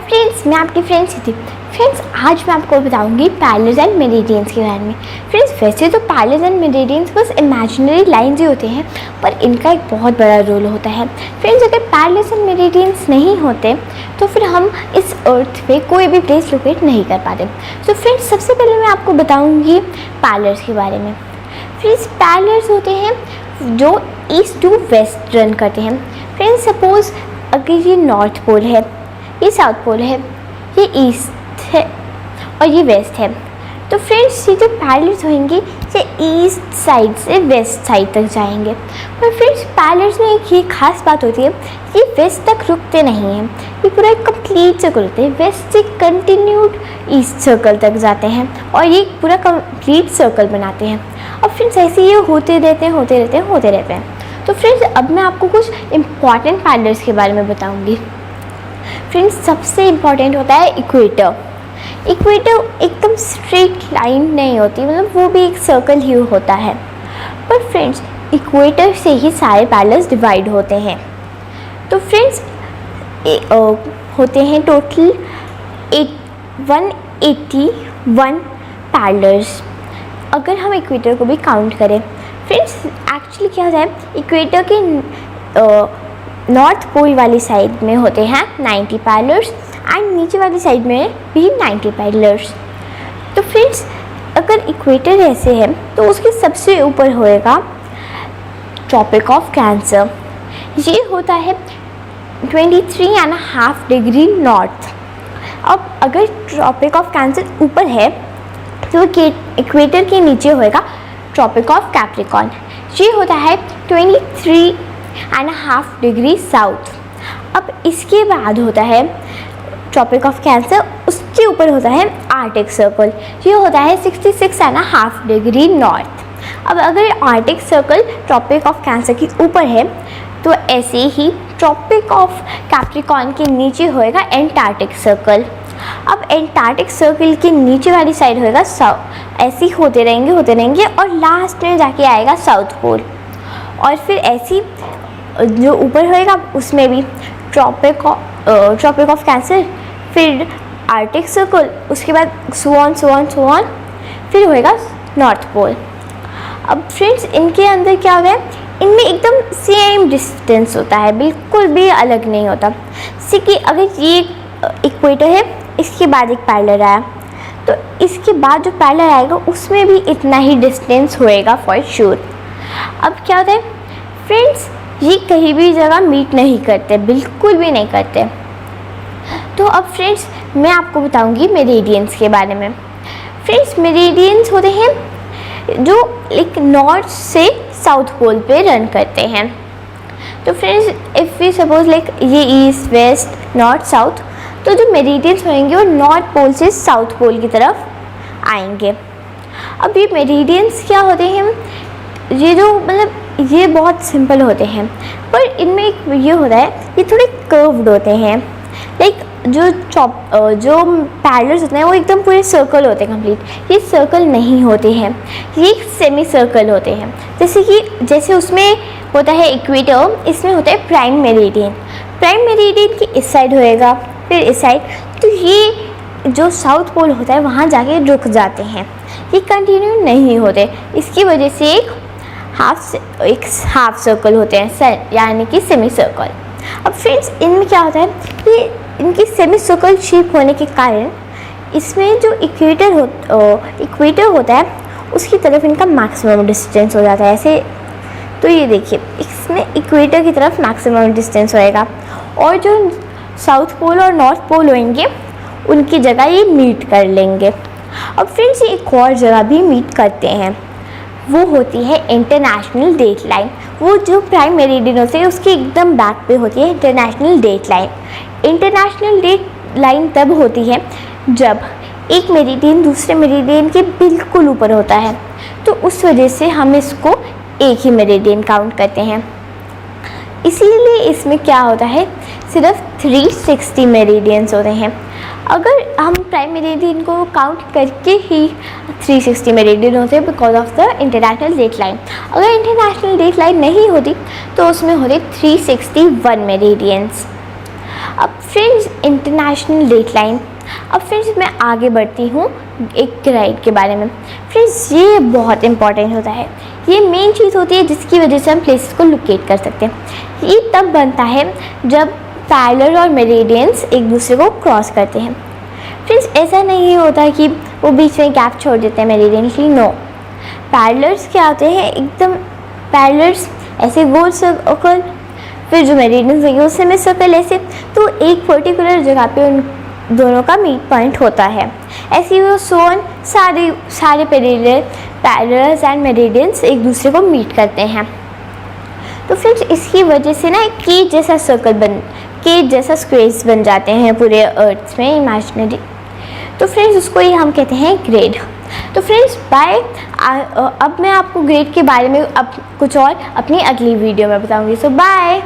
Friends, मैं आपकी friend थी। फ्रेंड्स, आज मैं आपको बताऊंगी पैरेलल्स एंड मेरिडियंस के बारे में। फ्रेंड्स, वैसे तो पैरेलल्स एंड मेरिडियंस बस इमेजिनरी लाइन्स ही होते हैं, पर इनका एक बहुत बड़ा रोल होता है। फ्रेंड्स, अगर पैरेलल्स एंड मेरिडियंस नहीं होते तो फिर हम इस अर्थ पे कोई भी प्लेस लोकेट नहीं कर पाते। तो फ्रेंड्स, सबसे पहले मैं आपको बताऊँगी पैरेलल्स के बारे में। फ्रेंड्स, पैरेलल्स होते हैं जो ईस्ट टू वेस्ट रन करते हैं। फ्रेंड्स, सपोज अगर ये नॉर्थ पोल है, ये साउथ पोल है, ये ईस्ट है और ये वेस्ट है, तो फ्रेंड्स ये जो पैरेलल्स होंगे ये ईस्ट साइड से वेस्ट साइड तक जाएंगे। पर फ्रेंड्स, पैरेलल्स में एक ये खास बात होती है, ये वेस्ट तक रुकते नहीं हैं, ये पूरा एक कंप्लीट सर्कल होते हैं, वेस्ट से कंटिन्यूड ईस्ट सर्कल तक जाते हैं और ये पूरा कंप्लीट सर्कल बनाते हैं। अब फ्रेंड्स, ऐसे ये होते रहते हैं। तो फ्रेंड्स, अब मैं आपको कुछ इम्पॉर्टेंट पैरेलल्स के बारे में बताऊंगी। फ्रेंड्स, सबसे इम्पॉर्टेंट होता है इक्वेटर। इक्वेटर एकदम स्ट्रेट लाइन नहीं होती, मतलब वो भी एक सर्कल ही होता है। पर फ्रेंड्स, इक्वेटर से ही सारे पैरेलल्स डिवाइड होते हैं। तो फ्रेंड्स, होते हैं टोटल 181 पैरेलल्स, अगर हम इक्वेटर को भी काउंट करें। फ्रेंड्स, एक्चुअली क्या होता है, इक्वेटर के नॉर्थ पोल वाली साइड में होते हैं 90 पैरेलल्स एंड नीचे वाली साइड में भी 90 पैरेलल्स। तो फ्रेंड्स, अगर इक्वेटर ऐसे है तो उसके सबसे ऊपर होएगा ट्रॉपिक ऑफ कैंसर। ये होता है 23.5 डिग्री नॉर्थ। अब अगर ट्रॉपिक ऑफ कैंसर ऊपर है तो इक्वेटर के नीचे होएगा ट्रॉपिक ऑफ कैप्रिकॉर्न। ये होता है 23.5 डिग्री साउथ। अब इसके बाद होता है ट्रॉपिक ऑफ कैंसर, उसके ऊपर होता है आर्टिक सर्कल। ये होता है 66.5 डिग्री नॉर्थ। अब अगर arctic circle tropic of cancer के ऊपर है तो ऐसे ही ट्रॉपिक ऑफ कैप्रिकॉर्न के नीचे होएगा एंटार्क्टिक सर्कल। अब एंटार्क्टिक सर्कल के नीचे वाली साइड होएगा ऐसे ही होते रहेंगे और लास्ट में जाके आएगा साउथ पोल। और फिर ऐसी जो ऊपर होएगा उसमें भी ट्रॉपिक ऑफ कैंसर, फिर आर्टिक सर्कल, उसके बाद सो ऑन फिर होएगा नॉर्थ पोल। अब फ्रेंड्स, इनके अंदर क्या होता है, इनमें एकदम सेम डिस्टेंस होता है, बिल्कुल भी अलग नहीं होता। जैसे कि अगर ये इक्वेटर है, इसके बाद एक पैरेलल आया तो इसके बाद जो पैरेलल आएगा उसमें भी इतना ही डिस्टेंस होएगा फॉर श्योर। अब क्या होता है फ्रेंड्स, ये कहीं भी जगह मीट नहीं करते, बिल्कुल भी नहीं करते। तो अब फ्रेंड्स, मैं आपको बताऊंगी मेरिडियंस के बारे में। फ्रेंड्स, मेरिडियंस होते हैं जो एक नॉर्थ से साउथ पोल पे रन करते हैं। तो friends, if we suppose like ये ईस्ट वेस्ट नॉर्थ साउथ, तो जो मेरिडियंस होंगे वो नॉर्थ पोल से साउथ पोल की तरफ आएंगे। अब ये मेरिडियंस क्या होते हैं, ये जो मतलब ये बहुत सिंपल होते हैं, पर इनमें एक ये होता है, ये थोड़े कर्व्ड होते हैं। लाइक जो पैरेलल्स होते हैं वो एकदम पूरे सर्कल होते हैं कंप्लीट। ये सर्कल नहीं होते हैं, ये सेमी सर्कल होते हैं। जैसे उसमें होता है इक्वेटर, इसमें होता है प्राइम मेरिडियन। प्राइम मेरिडियन की इस साइड होएगा, फिर इस साइड, तो ये जो साउथ पोल होता है वहाँ जाके रुक जाते हैं, ये कंटिन्यू नहीं होते। इसकी वजह से एक हाफ सर्कल होते हैं, यानी कि सेमी सर्कल। अब फ्रेंड्स, इनमें क्या होता है कि इनकी सेमी सर्कल शेप होने के कारण इसमें जो इक्वेटर होता है उसकी तरफ इनका मैक्सिमम डिस्टेंस हो जाता है ऐसे। तो ये देखिए, इसमें इक्वेटर की तरफ मैक्सिमम डिस्टेंस होएगा और जो साउथ पोल और नॉर्थ पोल होंगे उनकी जगह ये मीट कर लेंगे। अब फ्रेंड्स, ये एक और जगह भी मीट करते हैं, वो होती है इंटरनेशनल डेट लाइन। वो जो प्राइम मेरिडियन होती है उसके एकदम बैक पे होती है international date line. International date line तब होती है जब एक मेरिडियन दूसरे मेरिडियन के बिल्कुल ऊपर होता है, तो उस वजह से हम इसको एक ही मेरिडियन काउंट करते हैं। इसीलिए इसमें क्या होता है, सिर्फ 360 मेरिडियंस होते हैं। अगर हम प्राइम मेरिडियन को काउंट करके ही 360 मेरिडियन होते हैं because of the international date line. अगर इंटरनेशनल डेट लाइन नहीं होती तो उसमें होते 361 मेरिडियंस। अब फ्रेंड्स इंटरनेशनल डेट लाइन। अब फ्रेंड्स मैं आगे बढ़ती हूँ एक ग्राइड के बारे में। फ्रेंड्स ये बहुत इंपॉर्टेंट होता है, ये मेन चीज़ होती है जिसकी वजह से हम प्लेसेस को लोकेट कर सकते हैं। ये तब बनता है जब पैरेलल और मेरिडियंस एक दूसरे को क्रॉस करते हैं। फ्रेंड्स ऐसा नहीं होता कि वो बीच में गैप छोड़ देते हैं मेरिडियंस की, नो। पैरेलल्स क्या होते हैं, एकदम पैरेलल्स ऐसे गोल सर्कल, फिर जो मेरिडियंस है उससे में सर्कल ऐसे, तो एक पर्टिकुलर जगह पे उन दोनों का मीट पॉइंट होता है। ऐसे वो सोन सारे पैरेलल्स एंड मेरिडियंस एक दूसरे को मीट करते हैं। तो फ्रेंड्स इसकी वजह से ना एक केज जैसा स्क्वेयर्स बन जाते हैं पूरे अर्थ में, इमेजिनरी। तो फ्रेंड्स उसको ही हम कहते हैं ग्रेड। तो फ्रेंड्स बाय, अब मैं आपको ग्रेड के बारे में अब कुछ और अपनी अगली वीडियो में बताऊंगी। सो बाय।